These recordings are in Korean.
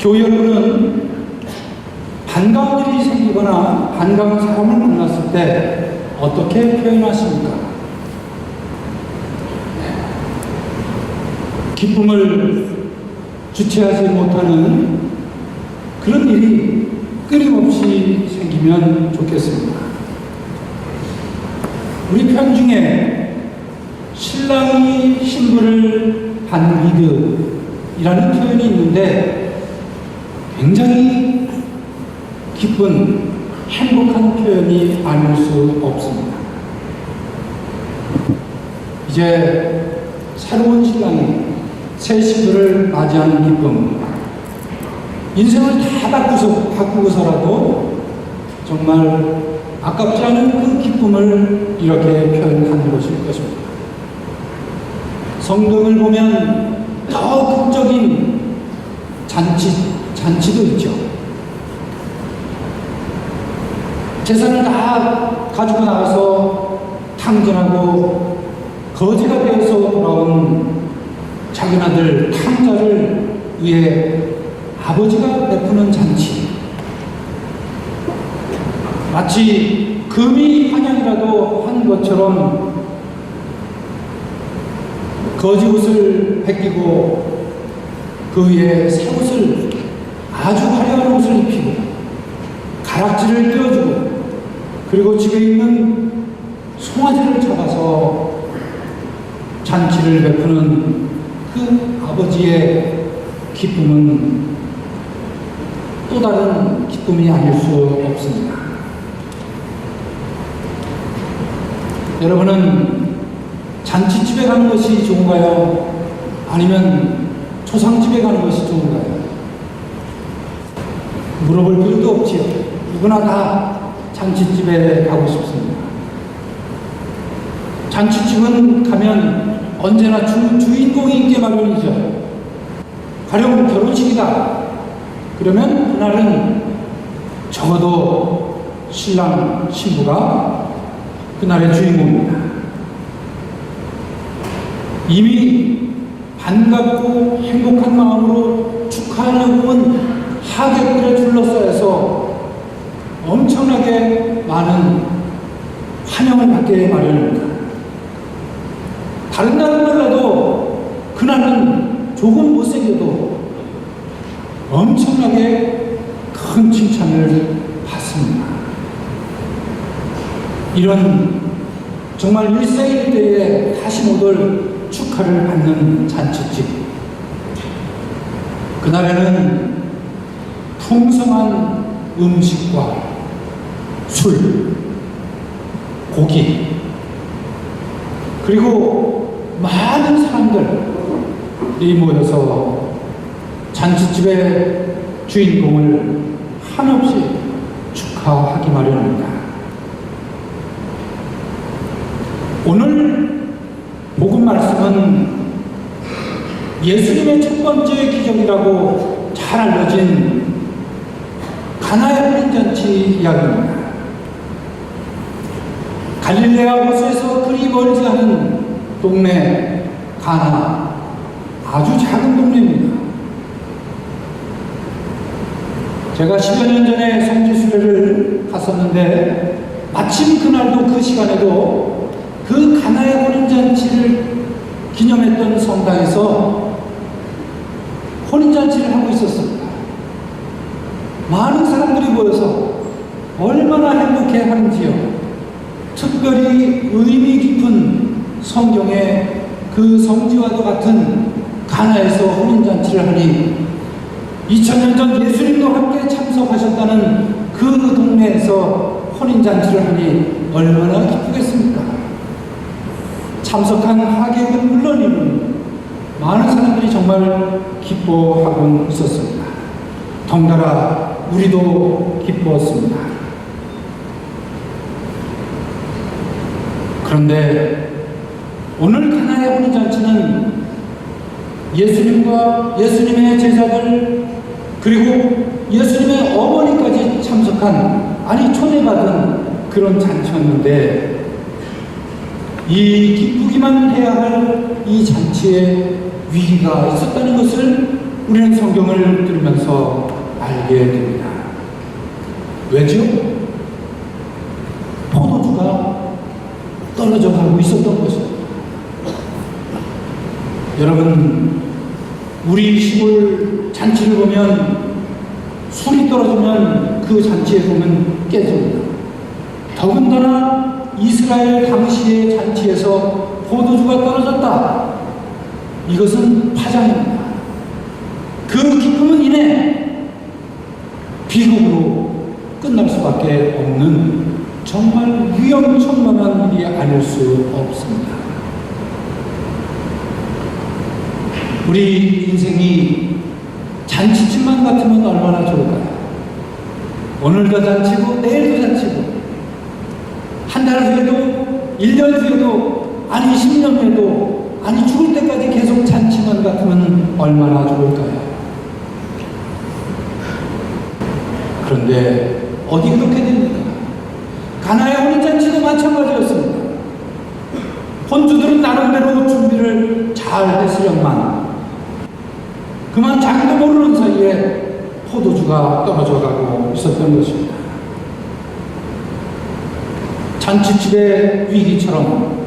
교회 여러분은 반가운 일이 생기거나 반가운 사람을 만났을 때 어떻게 표현하십니까? 기쁨을 주체하지 못하는 그런 일이 끊임없이 생기면 좋겠습니다. 우리 편중에 신랑이 신부를 반기드이라는 표현이 있는데 굉장히 기쁜 행복한 표현이 아닐 수 없습니다. 이제 새로운 신랑이 새 신부를 맞이하는 기쁨, 인생을 다 바꾸고서라도 정말 아깝지 않은 그 기쁨을 이렇게 표현하는 것일 것입니다. 성경을 보면 더 극적인 잔치도 있죠. 재산을 다 가지고 나가서 탕진하고 거지가 되어서 돌아온 작은 아들 탕자를 위해 아버지가 베푸는 잔치, 마치 금이 환영이라도 한 것처럼 거지 옷을 벗기고 그 위에 새 옷을, 아주 화려한 옷을 입히고 가락지를 떼어주고 그리고 집에 있는 송아지를 잡아서 잔치를 베푸는 그 아버지의 기쁨은 또 다른 기쁨이 아닐 수 없습니다. 여러분은 잔치집에 가는 것이 좋은가요? 아니면 초상집에 가는 것이 좋은가요? 물어볼 필요도 없지요. 누구나 다 잔치집에 가고 싶습니다. 잔치집은 가면 언제나 주인공이 있게 마련이죠. 가령 결혼식이다. 그러면 그날은 적어도 신랑, 신부가 그날의 주인공입니다. 이미 반갑고 행복한 마음으로 축하하려고 온 하객들에 둘러싸여서 엄청나게 많은 환영을 받게 마련입니다. 다른 날은 몰라도 그날은 조금 못생겨도 엄청나게 큰 칭찬을 받습니다. 이런 정말 일생일대에 다시 못 올 축하를 받는 잔치집. 그날에는 풍성한 음식과 술, 고기, 그리고 많은 사람들이 모여서 잔치집의 주인공을 한없이 축하하기 마련입니다. 오늘 복음 말씀은 예수님의 첫 번째 기적이라고 잘 알려진 가나의 혼인 잔치 이야기입니다. 갈릴레아 호수에서 그리 멀지 않은 동네 가나, 아주 작은 동네입니다. 제가 10여 년 전에 성지순례를 갔었는데 마침 그날도 그 시간에도 그 가나의 혼인잔치를 기념했던 성당에서 혼인잔치를 하고 있었습니다. 많은 사람들이 모여서 얼마나 행복해 하는지요. 특별히 의미 깊은 성경의 그 성지와도 같은 가나에서 혼인잔치를 하니 2000년 전 예수님도 함께 참석하셨다는 그 동네에서 혼인잔치를 하니 얼마나 기쁘겠습니까? 참석한 하객은 물론이고 많은 사람들이 정말 기뻐하고 있었습니다. 덩달아 우리도 기뻤습니다. 그런데 오늘 가나의 혼인잔치는 예수님과 예수님의 제자들 그리고 예수님의 어머니까지 참석한, 아니 초대받은 그런 잔치였는데 이 기쁘기만 해야 할 이 잔치에 위기가 있었다는 것을 우리는 성경을 들으면서 알게 됩니다. 왜죠? 포도주가 떨어져 가고 있었던 것입니다. 여러분, 우리 시골 잔치를 보면 술이 떨어지면 그 잔치의 꿈은 깨집니다. 더군다나 이스라엘 당시의 잔치에서 포도주가 떨어졌다. 이것은 파장입니다. 그 기쁨은 이내 비극으로 끝날 수밖에 없는 정말 위험천만한 일이 아닐 수 없습니다. 우리 인생이 잔치집만 같으면 얼마나 좋을까요? 오늘도 잔치고 내일도 잔치고 한 달 후에도 1년 후에도 아니 10년 후에도 아니 죽을 때까지 계속 잔치만 같으면 얼마나 좋을까요? 그런데 어디 그렇게 됩니까? 가나의 혼인잔치도 마찬가지였습니다. 혼주들은 나름대로 준비를 잘 했으련만 그만 자기도 모르는 사이에 포도주가 떨어져가고 있었던 것입니다. 잔치집의 위기처럼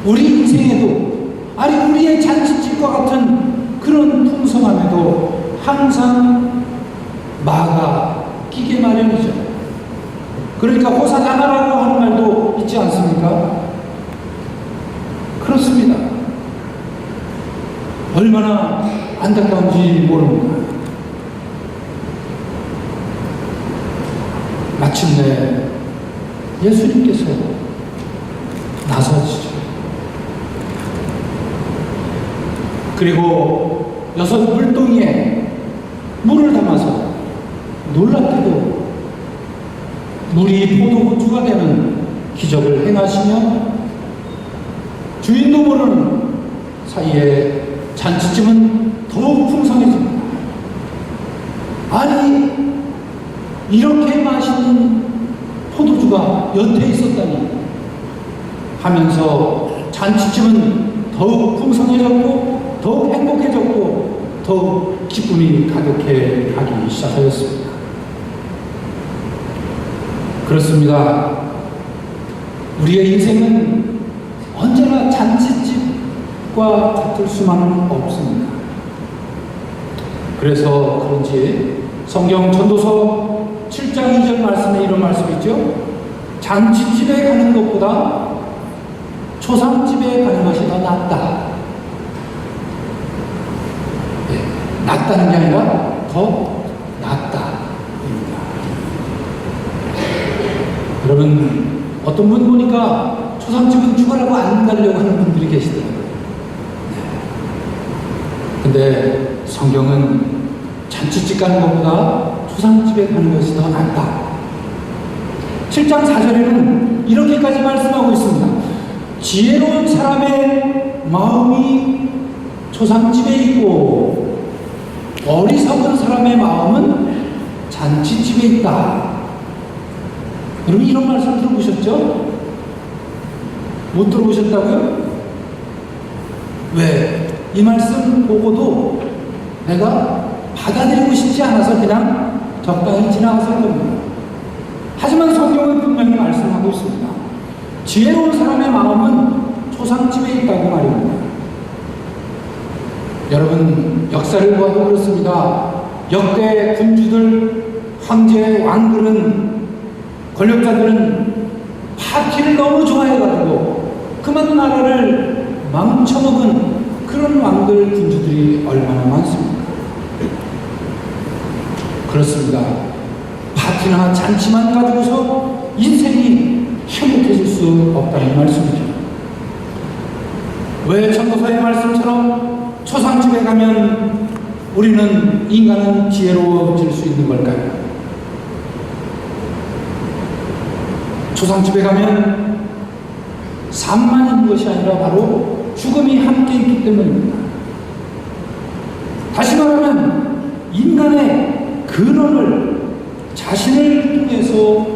우리 인생에도, 아니 우리의 잔치집과 같은 그런 풍성함에도 항상 마가 끼게 마련이죠. 그러니까 호사다나라고 하는 말도 있지 않습니까? 그렇습니다. 얼마나 안타까운지 모릅니다. 마침내 예수님께서 나서시죠. 그리고 6 물동이에 물을 담아서 놀랍게도 물이 포도주가 되는 기적을 행하시며 주인도 모르는 사이에 잔치집은 더욱 풍성해집니다. 아니 이렇게 맛있는 포도주가 여태 있었다니 하면서 잔치집은 더욱 풍성해졌고 더욱 행복해졌고 더욱 기쁨이 가득해 가기 시작하였습니다. 그렇습니다. 우리의 인생은 언제나 잔치집과 같을 수만은 없습니다. 그래서 그런지 성경 전도서 7장 2절 말씀에 이런 말씀이 있죠. 잔치집에 가는 것보다 초상집에 가는 것이 더 낫다. 네, 낫다는 게 아니라 더 낫다입니다. 여러분, 어떤 분 보니까 초상집은 죽어라고 안 가려고 하는 분들이 계시더라고요. 근데 성경은 잔치집 가는 것보다 초상집에 가는 것이 더 낫다. 7장 4절에는 이렇게까지 말씀하고 있습니다. 지혜로운 사람의 마음이 초상집에 있고 어리석은 사람의 마음은 잔치집에 있다. 여러분 이런 말씀 들어보셨죠? 못 들어보셨다고요? 왜? 이 말씀 보고도 내가 받아들이고 싶지 않아서 그냥 적당히 지나갔을 겁니다. 하지만 성경은 분명히 말씀하고 있습니다. 지혜로운 사람의 마음은 초상집에 있다고 말입니다. 여러분 역사를 보아도 그렇습니다. 역대 군주들, 황제, 왕들은 권력자들은 파티를 너무 좋아해가지고 그만 나라를 망쳐먹은 그런 왕들, 군주들이 얼마나 많습니까? 그렇습니다. 파티나 잔치만 가지고서 인생이 행복해질 수 없다는 말씀이죠. 왜 전도서의 말씀처럼 초상집에 가면 우리는 인간은 지혜로워질 수 있는 걸까요? 초상집에 가면 삶만 있는 것이 아니라 바로 죽음이 함께 있기 때문입니다. 다시 말하면 인간의 근원을 자신을 통해서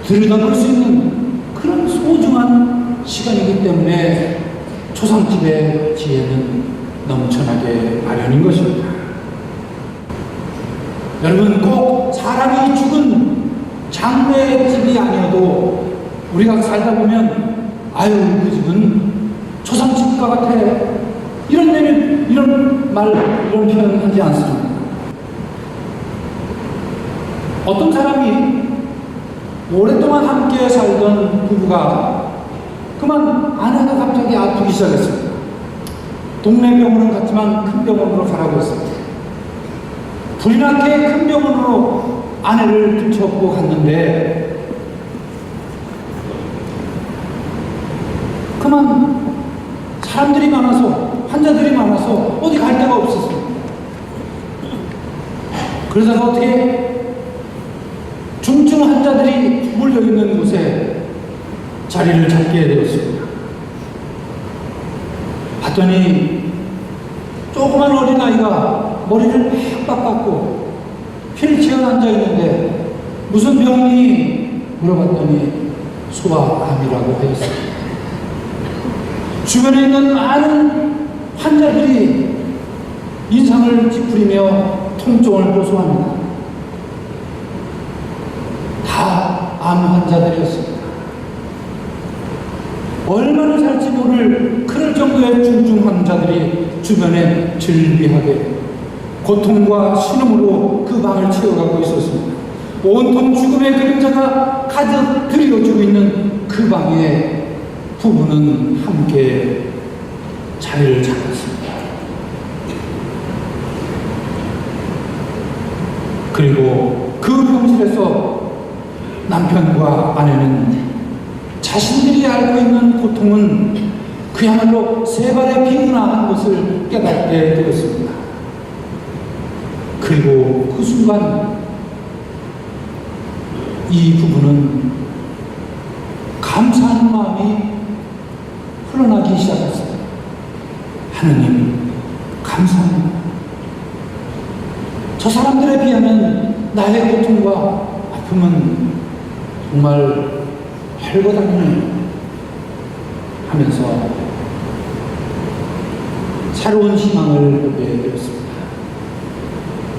들여다볼 수 있는 그런 소중한 시간이기 때문에 초상집의 지혜는 넘쳐나게 마련인 것입니다. 여러분, 꼭 사람이 죽은 장례의 집이 아니어도 우리가 살다 보면 아유, 그 집은 초상집과 같아, 이런 표현 하지 않습니다. 어떤 사람이 오랫동안 함께 살던 부부가 그만 아내가 갑자기 아프기 시작했습니다. 동네 병원은 갔지만 큰 병원으로 가라고 했습니다. 불이 나게 큰 병원으로 아내를 들쳐업고 갔는데 그만 사람들이 많아서, 환자들이 많아서 어디 갈 데가 없었습니다. 그러다가 어떻게 중증 환자들이 몰려있는 곳에 자리를 잡게 되었습니다. 봤더니 조그만 어린아이가 머리를 팍 깎고 휠체어에 앉아있는데 무슨 병이? 물어봤더니 소아암이라고 하였습니다. 주변에 있는 많은 환자들이 인상을 찌푸리며 통증을 호소합니다. 다 암 환자들이었습니다. 얼마나 살지 모를 그럴 정도의 중증 환자들이 주변에 즐비하게 고통과 신음으로 그 방을 채워가고 있었습니다. 온통 죽음의 그림자가 가득 드리워지고 있는 그 방에 부부는 함께 자리를 잡았습니다. 그리고 그 병실에서 남편과 아내는 자신들이 알고 있는 고통은 그야말로 세 발의 비구나 한 것을 깨닫게 되었습니다. 그리고 그 순간 이 부부는 감사하는 마음이 흘러나기 시작했습니다. 하느님, 감사합니다. 저 사람들에 비하면 나의 고통과 아픔은 정말 별것 아니네 하면서 새로운 희망을 보게 되었습니다.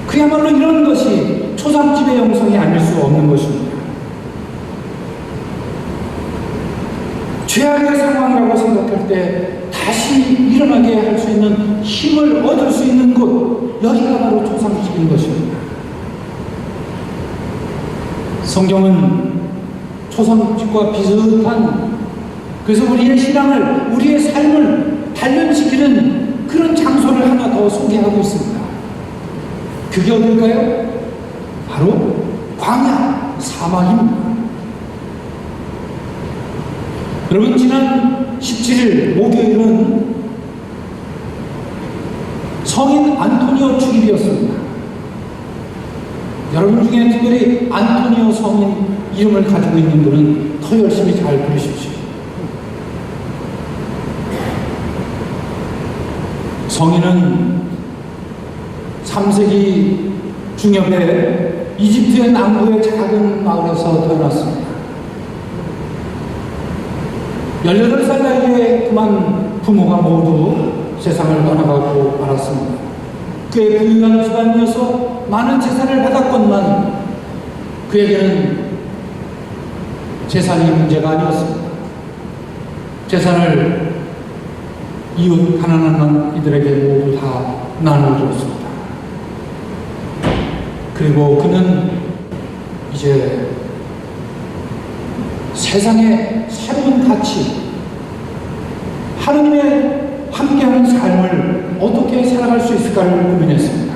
그야말로 이런 것이 초상집의 영성이 아닐 수 없는 것입니다. 최악의 상황이라고 생각할 때 다시 일어나게 할 수 있는 힘을 얻을 수 있는 곳, 여기가 바로 초상집인 것입니다. 성경은 초상집과 비슷한, 그래서 우리의 신앙을, 우리의 삶을 단련시키는 그런 장소를 하나 더 소개하고 있습니다. 그게 어딜까요? 바로 광야, 사막입니다. 여러분, 지난 17일 목요일은 성인 안토니오 축일이었습니다. 여러분 중에 특별히 안토니오 성인 이름을 가지고 있는 분은 더 열심히 잘 부르십시오. 성인은 3세기 중엽에 이집트의 남부의 작은 마을에서 태어났습니다. 18살 나이에 그만 부모가 모두 세상을 떠나가고 말았습니다. 꽤 부유한 집안이어서 많은 재산을 받았건만 그에게는 재산이 문제가 아니었습니다. 재산을 이웃 가난한 이들에게 모두 다 나눠줬습니다. 그리고 그는 이제 세상의 새로운 가치, 하나님의 함께하는 삶을 어떻게 살아갈 수 있을까를 고민했습니다.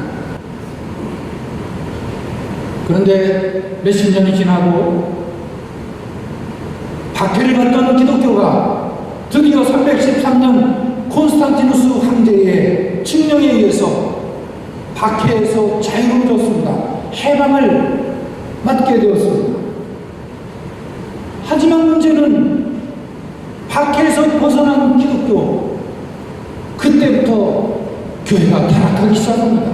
그런데 몇십 년이 지나고 박해를 받던 기독교가 드디어 313년 콘스탄티누스 황제의 칙령에 의해서 박해에서 자유로워졌습니다. 해방을 맞게 되었습니다. 하지만 문제는 박해에서 벗어난 기독교, 그때부터 교회가 타락하기 시작합니다.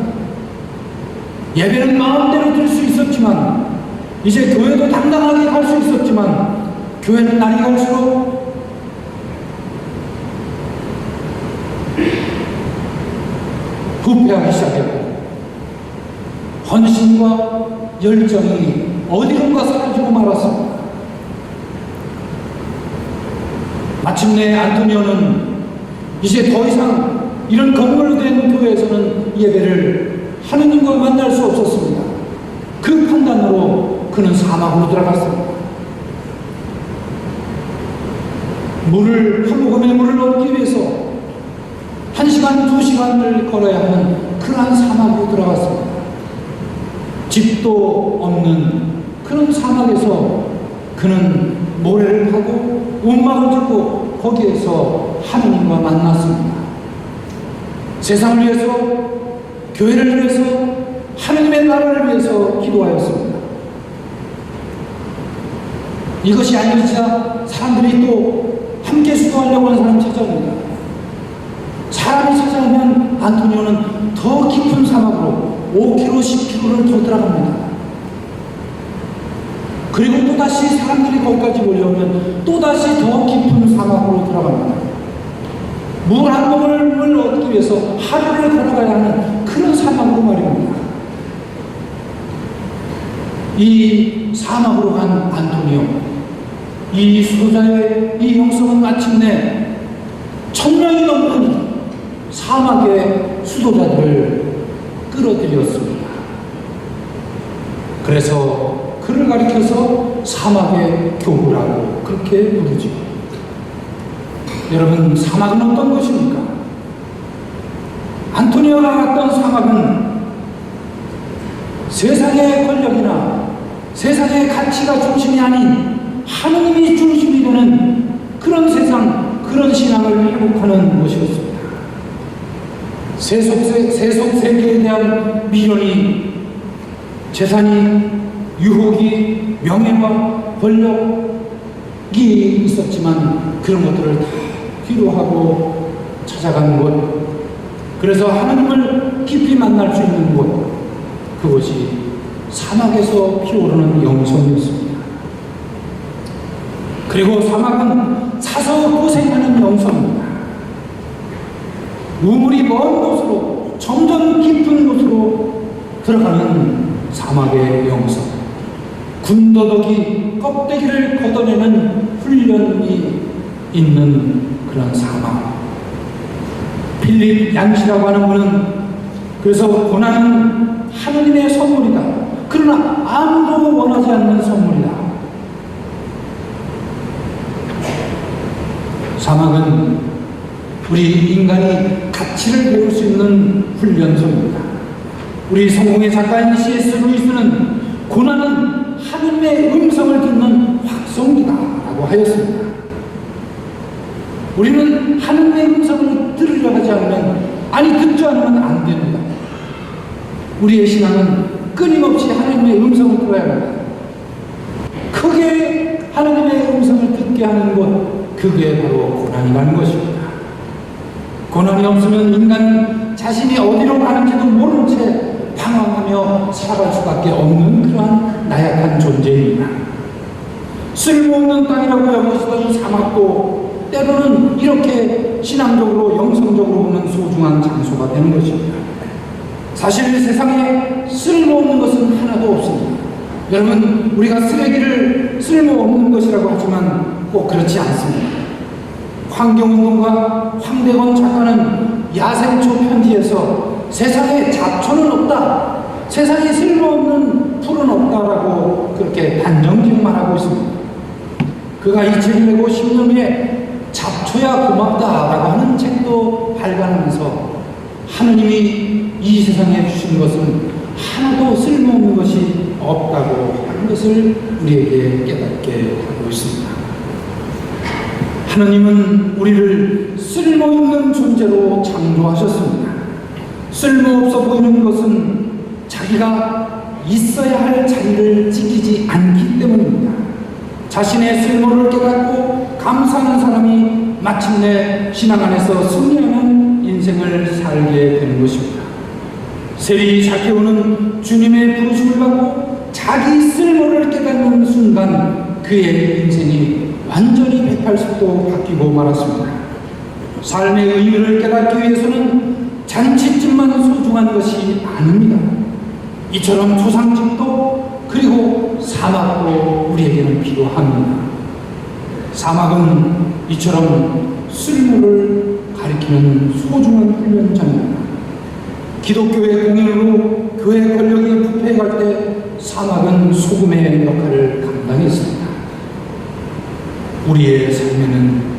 예배는 마음대로 들 수 있었지만, 이제 교회도 당당하게 갈 수 있었지만, 교회는 날이 갈수록 부패하기 시작했고, 헌신과 열정이 어디론가 사라지고 말았습니다. 마침내 안토니오는 이제 더 이상 이런 건물로 된 교회에서는 예배를 하느님과 만날 수 없었습니다. 그 판단으로 그는 사막으로 들어갔습니다. 한 모금의 물을 얻기 위해서 1시간, 2시간을 걸어야 하는 그러한 사막으로 들어갔습니다. 집도 없는 그런 사막에서 그는 모래를 파고 움막을 들고 거기에서 하느님과 만났습니다. 세상을 위해서, 교회를 위해서, 하느님의 나라를 위해서 기도하였습니다. 이것이 아니자 사람들이 또 함께 수고하려고 하는 사람이 찾아옵니다. 사람이 찾아오면 안토니오는 더 깊은 사막으로 5km, 10km를 더 들어갑니다. 그리고 또다시 사람들이 거기까지 몰려오면 또다시 더 깊은 사막으로 들어갑니다. 물 한 모금을 얻기 위해서 하루를 걸어가야 하는 그런 사막으로 말입니다. 이 사막으로 간 안토니오, 이 수도자의 이 영성은 마침내 1000명이 넘는 사막의 수도자들을 끌어들였습니다. 그래서 그를 가리켜서 사막의 교구라고 그렇게 부르죠. 여러분, 사막은 어떤 것입니까? 안토니오가 갔던 사막은 세상의 권력이나 세상의 가치가 중심이 아닌 하느님이 중심이 되는 그런 세상, 그런 신앙을 회복하는 것이었습니다. 세속세계에 대한 미련이, 재산이, 유혹이, 명예와 권력이 있었지만 그런 것들을 다 뒤로 하고 찾아간 것, 그래서 하나님을 깊이 만날 수 있는 곳, 그것이 사막에서 피어오르는 영성이었습니다. 그리고 사막은 사서 고생하는 영성입니다. 우물이 먼 곳으로, 점점 깊은 곳으로 들어가는 사막의 영성, 군더더기 껍데기를 걷어내는 훈련이 있는 그런 사막. 필립 얀시라고 하는 분은 그래서 고난은 하느님의 선물이다. 그러나 아무도 원하지 않는 선물이다. 사막은 우리 인간이 가치를 배울 수 있는 훈련소입니다. 우리 성공의 작가인 C.S. 루이스는 고난은 하느님의 음성을 듣는 확성기다라고 하였습니다. 우리는 하느님의 음성을 들으려 하지 않으면, 듣지 않으면 안 됩니다. 우리의 신앙은 끊임없이 하나님의 음성을 들어야 합니다. 크게 하나님의 음성을 듣게 하는 것, 그게 바로 고난이라는 것입니다. 고난이 없으면 인간은 자신이 어디로 가는지도 모른 채 방황하며 살아갈 수밖에 없는 그러한 나약한 존재입니다. 쓸모없는 땅이라고 여기시던 사막도 때로는 이렇게 신앙적으로, 영성적으로 보면 소중한 장소가 되는 것입니다. 사실 세상에 쓸모없는 것은 하나도 없습니다. 여러분, 우리가 쓰레기를 쓸모없는 것이라고 하지만 꼭 그렇지 않습니다. 환경운동가 황대건 작가는 야생초 편지에서 세상에 잡초는 없다, 세상에 쓸모없는 풀은 없다라고 그렇게 단정짓만 하고 있습니다. 그가 이 책을 내고 10년 후에 잡초야 고맙다라고 하는 책도 발간하면서 하느님이 이 세상에 주신 것은 하나도 쓸모없는 것이 없다고 하는 것을 우리에게 깨닫게 하고 있습니다. 하느님은 우리를 쓸모있는 존재로 창조하셨습니다. 쓸모없어 보이는 것은 자기가 있어야 할 자리를 지키지 않기 때문입니다. 자신의 쓸모를 깨닫고 감사하는 사람이 마침내 신앙 안에서 승리하는 인생을 살게 되는 것입니다. 세리 자케오는 주님의 부르심을 받고 자기 쓸모를 깨닫는 순간 그의 인생이 완전히 180도 바뀌고 말았습니다. 삶의 의미를 깨닫기 위해서는 잔치집만 소중한 것이 아닙니다. 이처럼 초상집도 그리고 사막도 우리에게는 필요합니다. 사막은 이처럼 쓸모를 가리키는 소중한 훈련장입니다. 기독교의 공인으로 교회 권력이 부패해갈 때 사막은 소금의 역할을 감당했습니다. 우리의 삶에는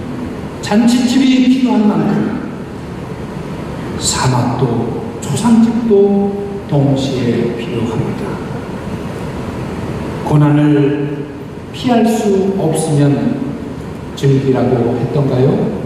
잔치집이 필요한 만큼 사막도 초상집도 동시에 필요합니다. 고난을 피할 수 없으면 즐기라고 했던가요?